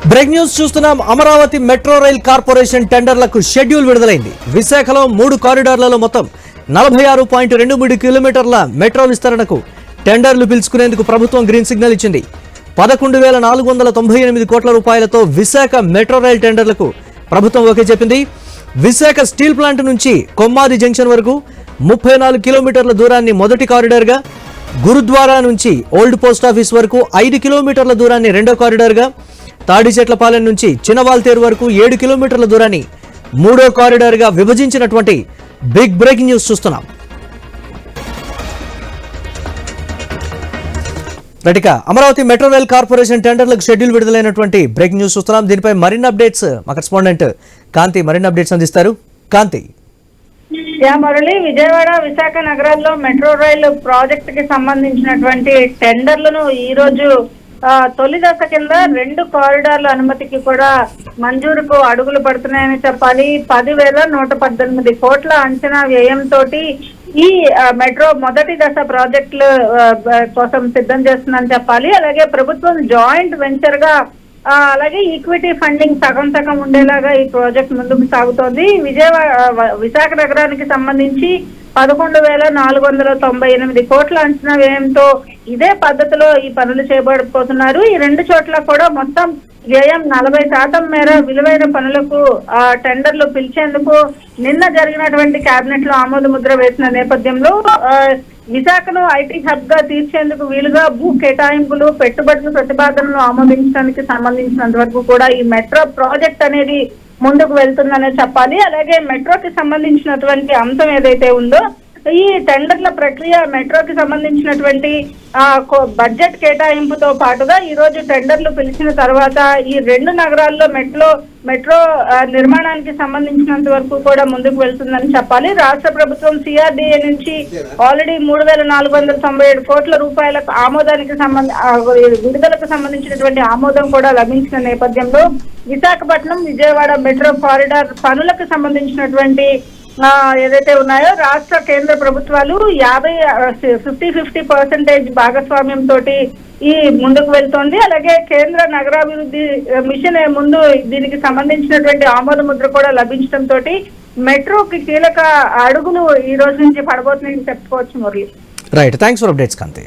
Break news చూస్తున్నాం. Amaravati metro rail corporation టెండర్లకు schedule విడుదలైంది. విశాఖలో 3 కారిడార్లలో మొత్తం 46.23 కిలోమీటర్ల మెట్రో విస్తరణకు టెండర్లు పిలుచుకునేందుకు ప్రభుత్వం గ్రీన్ సిగ్నల్ ఇచ్చింది. 11,498 కోట్ల రూపాయలతో విశాఖ మెట్రో రైల్ టెండర్లకు ప్రభుత్వం ఓకే చెప్పింది. విశాఖ స్టీల్ ప్లాంట్ నుంచి కొమ్మాది జంక్షన్ వరకు 34 కిలోమీటర్ల దూరాన్ని మొదటి కారిడార్గా, గురుద్వారా నుంచి ఓల్డ్ పోస్ట్ ఆఫీస్ వరకు 5 కిలోమీటర్ల దూరాన్ని రెండో కారిడార్గా, తాడిచెట్లపాలెం నుంచి చిన్నవాల్తేరు వరకు 7 కిలోమీటర్ల దూరాన్ని మూడో కారిడార్గా విభజించినటువంటి బిగ్ బ్రేకింగ్ న్యూస్ చూస్తున్నాం. రైట్గా అమరావతి మెట్రో రైల్ కార్పొరేషన్ టెండర్లకు షెడ్యూల్ విడుదలైనటువంటి బ్రేకింగ్ న్యూస్ చూస్తున్నాం. దీనిపై మరిన్ని అప్డేట్స్ మా కరెస్పాండెంట్ కాంతి మరిన్ని అప్డేట్స్ అందిస్తారు. కాంతి. మురళి, విజయవాడ విశాఖ నగరాల్లో మెట్రో రైలు ప్రాజెక్ట్ కి సంబంధించినటువంటి టెండర్లను ఈ రోజు తొలి దశ కింద 2 కారిడార్ల అనుమతికి కూడా మంజూరుకు అడుగులు పడుతున్నాయని చెప్పాలి. 10,118 కోట్ల అంచనా వ్యయంతో ఈ మెట్రో మొదటి దశ ప్రాజెక్టులు కోసం సిద్ధం చేస్తుందని చెప్పాలి. అలాగే ప్రభుత్వం జాయింట్ వెంచర్ గా అలాగే ఈక్విటీ ఫండింగ్ సగం ఉండేలాగా ఈ ప్రాజెక్ట్ ముందుకు సాగుతోంది. విశాఖ నగరానికి సంబంధించి 11,498 కోట్ల అంచనా వ్యయంతో ఇదే పద్ధతిలో ఈ పనులు చేయబడిపోతున్నారు. ఈ 2 చోట్ల కూడా మొత్తం వ్యయం 40% మేర విలువైన పనులకు టెండర్లు పిలిచేందుకు నిన్న జరిగినటువంటి కేబినెట్ లో ఆమోద ముద్ర వేసిన నేపథ్యంలో విశాఖను ఐటీ హబ్ గా తీర్చేందుకు వీలుగా భూ కేటాయింపులు, పెట్టుబడుల ప్రతిపాదనలు ఆమోదించడానికి సంబంధించినంత వరకు కూడా ఈ మెట్రో ప్రాజెక్ట్ అనేది ముందుకు వెళ్తుందనే చెప్పాలి. అలాగే మెట్రోకి సంబంధించినటువంటి అంశం ఏదైతే ఉందో ఈ టెండర్ల ప్రక్రియ మెట్రోకి సంబంధించినటువంటి బడ్జెట్ కేటాయింపుతో పాటుగా ఈ రోజు టెండర్లు పిలిచిన తర్వాత ఈ 2 నగరాల్లో మెట్రో నిర్మాణానికి సంబంధించినంత వరకు కూడా ముందుకు వెళ్తుందని చెప్పాలి. రాష్ట్ర ప్రభుత్వం సిఆర్డీఏ నుంచి ఆల్రెడీ 3,497 కోట్ల రూపాయలకు విడుదలకు సంబంధించినటువంటి ఆమోదం కూడా లభించిన నేపథ్యంలో విశాఖపట్నం విజయవాడ మెట్రో కారిడార్ పనులకు సంబంధించినటువంటి ఏదైతే ఉన్నాయో రాష్ట్ర కేంద్ర ప్రభుత్వాలు 50-50% భాగస్వామ్యంతో ఈ ముందుకు వెళ్తోంది. అలాగే కేంద్ర నగరాభివృద్ధి మిషన్ ముందు దీనికి సంబంధించినటువంటి ఆమోద ముద్ర కూడా లభించడంతో మెట్రోకి కీలక అడుగులు ఈ రోజు నుంచి పడబోతున్నాయని చెప్పుకోవచ్చు. Murali. Right, thanks for updates Kanthi.